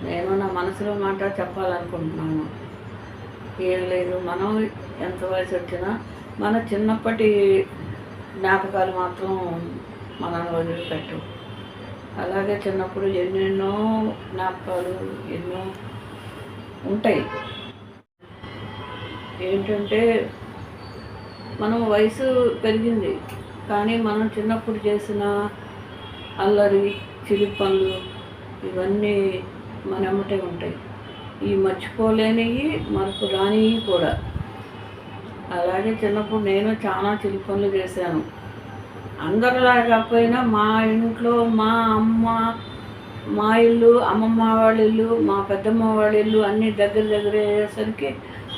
నేను నా మనసులో మాట చెప్పాలనుకుంటున్నాను. ఏం లేదు, మనం ఎంత వయసు వచ్చినా మన చిన్నప్పటి జ్ఞాపకాలు మాత్రం మనల్ని వదిలిపెట్టవు. అలాగే చిన్నప్పుడు ఎన్నెన్నో జ్ఞాపకాలు ఎన్నో ఉంటాయి. ఏంటంటే మనం వయసు పెరిగింది, కానీ మనం చిన్నప్పుడు చేసిన అల్లరి చిలిపి పనులు ఇవన్నీ మన ఎమ్మటే ఉంటాయి. ఈ మర్చిపోలేనివి మరపు రానివి కూడా. అలాగే చిన్నప్పుడు నేను చాలా చిలిపి పనులు చేశాను. అందరిలా కాకపోయినా మా ఇంట్లో మా అమ్మ, మా ఇల్లు, అమ్మమ్మ వాళ్ళ ఇల్లు, మా పెద్దమ్మ వాళ్ళ ఇల్లు అన్నీ దగ్గర దగ్గర అయ్యేసరికి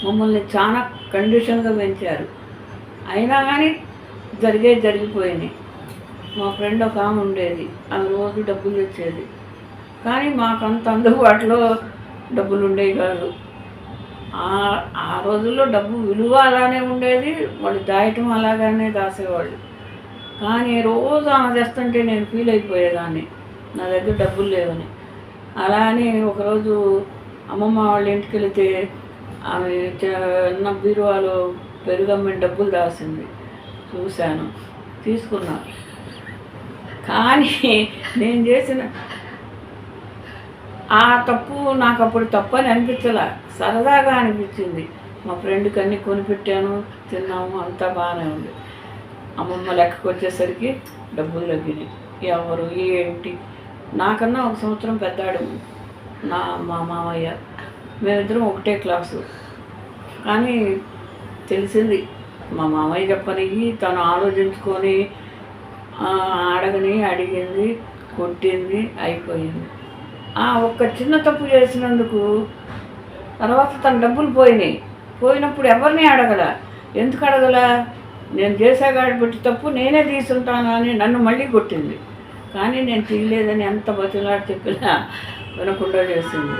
మమ్మల్ని చాలా కండిషన్గా పెంచారు. అయినా కానీ జరిగిపోయినాయి. మా ఫ్రెండ్ ఒక ఆమె ఉండేది, ఆమె రోజు డబ్బులు తెచ్చేది, కానీ మాకంత అందుబాటులో డబ్బులు ఉండేవి కాదు. ఆ రోజుల్లో డబ్బు విలువ అలానే ఉండేది, వాళ్ళు దాయటం అలాగానే దాసేవాళ్ళు. కానీ రోజు ఆమె తెస్తుంటే నేను ఫీల్ అయిపోయేదాన్ని, నా దగ్గర డబ్బులు లేవని. అలా అని ఒకరోజు అమ్మమ్మ వాళ్ళ ఇంటికి వెళితే ఆమె చిన్న బీరువాలో పెరుగమ్మని డబ్బులు దాసింది. చూశాను, తీసుకున్నా. కానీ నేను చేసిన ఆ తప్పు నాకు అప్పుడు తప్పు అని అనిపించలే, సరదాగా అనిపించింది. మా ఫ్రెండ్కి అన్నీ కొనిపెట్టాను, తిన్నాము, అంతా బాగానే ఉంది. అమ్మమ్మ లెక్కకు వచ్చేసరికి డబ్బులు తగ్గినాయి. ఎవరు ఏంటి, నాకన్నా ఒక సంవత్సరం పెద్దాడు మా మామయ్య. మేమిద్దరం ఒకటే క్లాసు. కానీ తెలిసింది, మా మామయ్య చెప్పని తను ఆలోచించుకొని అడిగింది, కొట్టింది, అయిపోయింది. ఒక్క చిన్న తప్పు చేసినందుకు తర్వాత తన డబ్బులు పోయినప్పుడు ఎవరిని అడగల. ఎందుకు అడగల? నేను చేసాగాడి పెట్టి తప్పు నేనే తీసుంటాను అని నన్ను మళ్ళీ కొట్టింది. కానీ నేను తీయలేదని ఎంత బతిలాడి చెప్పినా వినకుండా చేసింది.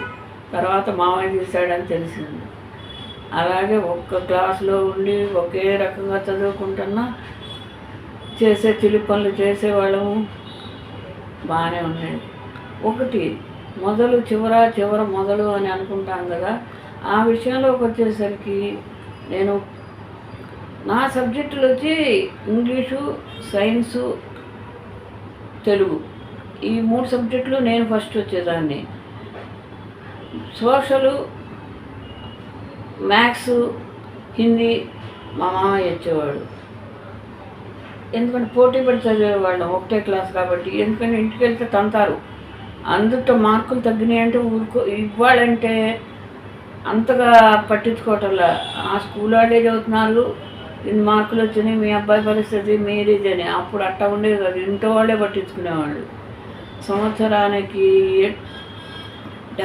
తర్వాత మామయ్య తీశాడని తెలిసింది. అలాగే ఒక్క క్లాసులో ఉండి ఒకే రకంగా చదువుకుంటున్నా చేసే చిలిపి పనులు చేసేవాళ్ళము, బాగానే ఉండేది. ఒకటి మొదలు చివర మొదలు అని అనుకుంటాం కదా, ఆ విషయంలోకి వచ్చేసరికి నేను నా సబ్జెక్టులు వచ్చి ఇంగ్లీషు, సైన్సు, తెలుగు, ఈ 3 సబ్జెక్టులు నేను ఫస్ట్ వచ్చేదాన్ని. సోషలు, మ్యాథ్స్, హిందీ మా మామయ్య వచ్చేవాడు. ఎందుకంటే పోటీ పడి చదివేవాళ్ళం, ఒకటే క్లాస్ కాబట్టి. ఎందుకంటే ఇంటికి వెళ్తే తంతారు, అందుతో మార్కులు తగ్గినాయంటే ఇవ్వాలంటే అంతగా పట్టించుకోవటంలా. ఆ స్కూల్ వాళ్ళే చదువుతున్నారు, ఇన్ని మార్కులు వచ్చినాయి, మీ అబ్బాయి పరిస్థితి మీరిదని. అప్పుడు అట్టా ఉండేది కాదు, ఇంట్లో వాళ్ళే పట్టించుకునేవాళ్ళు. సంవత్సరానికి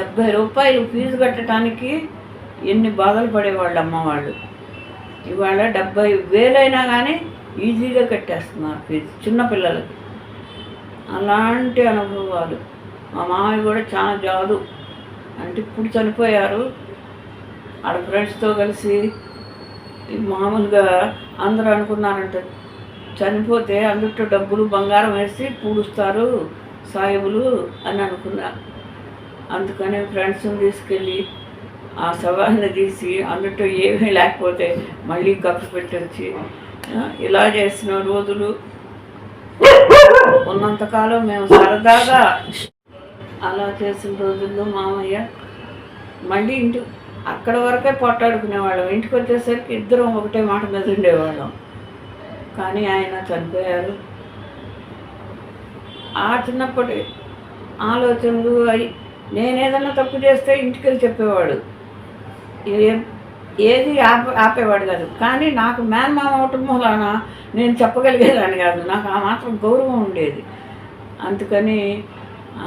70 రూపాయలు ఫీజు కట్టడానికి ఎన్ని బాధలు పడేవాళ్ళు అమ్మవాళ్ళు. ఇవాళ 70,000 అయినా కానీ ఈజీగా కట్టేస్తున్నారు ఫీజు చిన్నపిల్లలకి. అలాంటి అనుభవాలు. మా మామయ్య కూడా చాలా జాదు. అంటే ఇప్పుడు చనిపోయారు. ఆడ ఫ్రెండ్స్తో కలిసి మామూలుగా అందరూ అనుకున్నారంట, చనిపోతే అందుట్లో డబ్బులు బంగారం వేసి పూడుస్తారు సాయిబులు అని అనుకున్నారు. అందుకని ఫ్రెండ్స్ని తీసుకెళ్ళి ఆ శవాన్ని తీసి అందుట్లో ఏమీ లేకపోతే మళ్ళీ కప్పు పెట్టొచ్చి ఇలా చేసిన రోజులు ఉన్నంతకాలం మేము సరదాగా అలా చేసిన రోజుల్లో మామయ్య మళ్ళీ అక్కడ వరకే పోట్లాడుకునేవాళ్ళం. ఇంటికి వచ్చేసరికి ఇద్దరం ఒకటే మాట మీద ఉండేవాళ్ళం. కానీ ఆయన చనిపోయారు. ఆ చిన్నప్పటి ఆలోచనలు నేనేదన్నా తప్పు చేస్తే ఇంటికి వెళ్ళి చెప్పేవాడు, ఏది ఆపేవాడు కాదు. కానీ నాకు మేనమామ అవటం వలన నేను చెప్పగలిగేదాన్ని కాదు, నాకు ఆ మాత్రం గౌరవం ఉండేది. అందుకని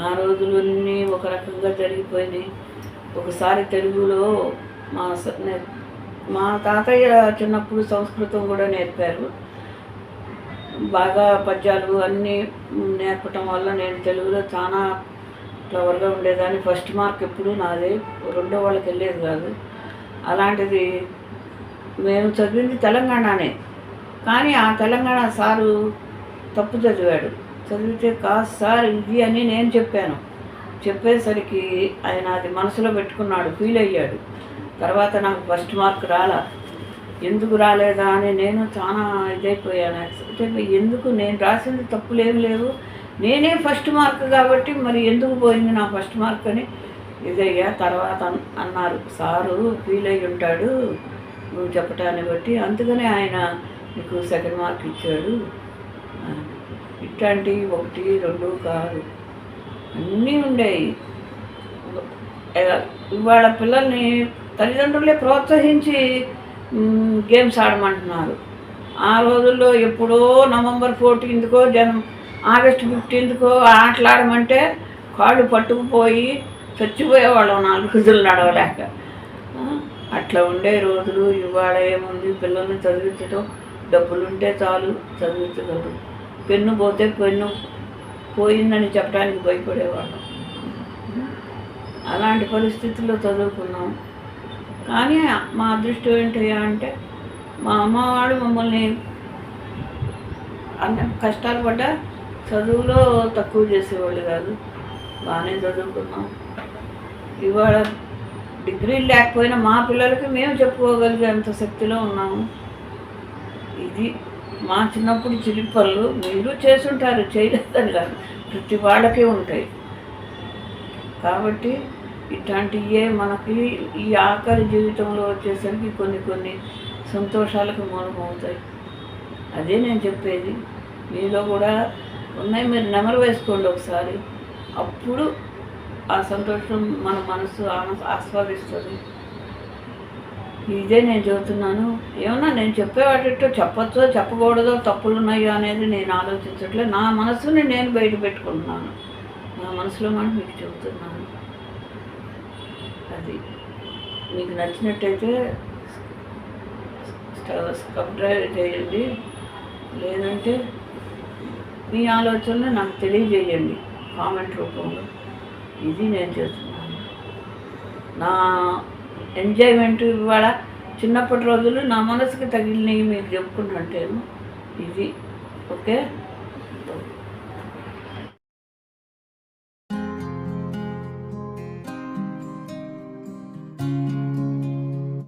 ఆ రోజులన్నీ ఒక రకంగా జరిగిపోయినాయి. ఒకసారి తెలుగులో మా తాతయ్య చిన్నప్పుడు సంస్కృతం కూడా నేర్పారు. బాగా పద్యాలు అన్నీ నేర్పటం వల్ల నేను తెలుగులో చాలా క్లవర్గా ఉండేదాన్ని. ఫస్ట్ మార్క్ ఎప్పుడు నాదే, రెండో వాళ్ళకి వెళ్ళేది కాదు. అలాంటిది మేము చదివింది తెలంగాణనే, కానీ ఆ తెలంగాణ సారు తప్పు చదివాడు. చదివితే కాదు సార్ ఇది అని నేను చెప్పాను. చెప్పేసరికి ఆయన అది మనసులో పెట్టుకున్నాడు, ఫీల్ అయ్యాడు. తర్వాత నాకు ఫస్ట్ మార్క్ రాలా. ఎందుకు రాలేదా అని నేను చాలా ఇదైపోయాను. అంటే ఎందుకు, నేను రాసింది తప్పులేమి లేవు, నేనే ఫస్ట్ మార్క్ కాబట్టి మరి ఎందుకు పోయింది నా ఫస్ట్ మార్క్ అని ఇదయ్యా. తర్వాత అన్నారు, సారు ఫీల్ అయ్యి ఉంటాడు నువ్వు చెప్పటాన్ని బట్టి, అందుకనే ఆయన నీకు సెకండ్ మార్క్ ఇచ్చాడు. ఇట్లాంటి 1, 2 కాదు, అన్నీ ఉండేవి. ఇవాళ పిల్లల్ని తల్లిదండ్రులే ప్రోత్సహించి గేమ్స్ ఆడమంటున్నారు. ఆ రోజుల్లో ఎప్పుడో నవంబర్ 14థ్కో ఆగస్టు 15థ్కో ఆటలాడమంటే కాళ్ళు పట్టుకుపోయి చచ్చిపోయేవాళ్ళం 4 రోజులు నడవలేక. అట్లా ఉండే రోజులు. ఇవాళ ఏముంది, పిల్లల్ని చదివించడం, డబ్బులుంటే చాలు చదివించగలరు. పెన్ను పోతే పెన్ను పోయిందని చెప్పడానికి భయపడేవాళ్ళం. అలాంటి పరిస్థితుల్లో చదువుకున్నాం. కానీ మా అదృష్టం ఏంటయ్యా అంటే మా అమ్మవాడు మమ్మల్ని అన్న కష్టాలు పడ్డా చదువులో తక్కువ చేసేవాళ్ళు కాదు. బాగానే చదువుకున్నాం. ఇవాళ డిగ్రీలు లేకపోయినా మా పిల్లలకి మేము చెప్పుకోగలిగేంత శక్తిలో ఉన్నాము. ఇది మా చిన్నప్పుడు చిలిపళ్ళు మీరు చేసుంటారు, చేయలేదని కాదు, ప్రతి వాళ్ళకే ఉంటాయి. కాబట్టి ఇట్లాంటివే మనకి ఈ ఆఖరి జీవితంలో వచ్చేసరికి కొన్ని సంతోషాలకు మూలమవుతాయి. అదే నేను చెప్పేది. మీలో కూడా ఉన్నాయి, మీరు నెమరు వేసుకోండి ఒకసారి. అప్పుడు ఆ సంతోషం మన మనసు ఆస్వాదిస్తుంది. ఇదే నేను చెబుతున్నాను. ఏమన్నా నేను చెప్పేవాటితో చెప్పచ్చో చెప్పకూడదో, తప్పులు ఉన్నాయో అనేది నేను ఆలోచించట్లేదు. నా మనసుని నేను బయట పెట్టుకుంటున్నాను. నా మనసులో మాట మీకు చెబుతున్నాను. అది మీకు నచ్చినట్టయితే సబ్స్క్రైబ్ చేయండి, లేదంటే మీ ఆలోచనలు నాకు తెలియజేయండి కామెంట్ రూపంలో. ఇది నేను చేస్తున్నాను. నా ఎంజాయ్మెంట్ ఇవాళ చిన్నప్పటి రోజులు నా మనసుకి తగిలినవి మీకు చెప్పుకుంటుంటాను. ఇది ఓకే.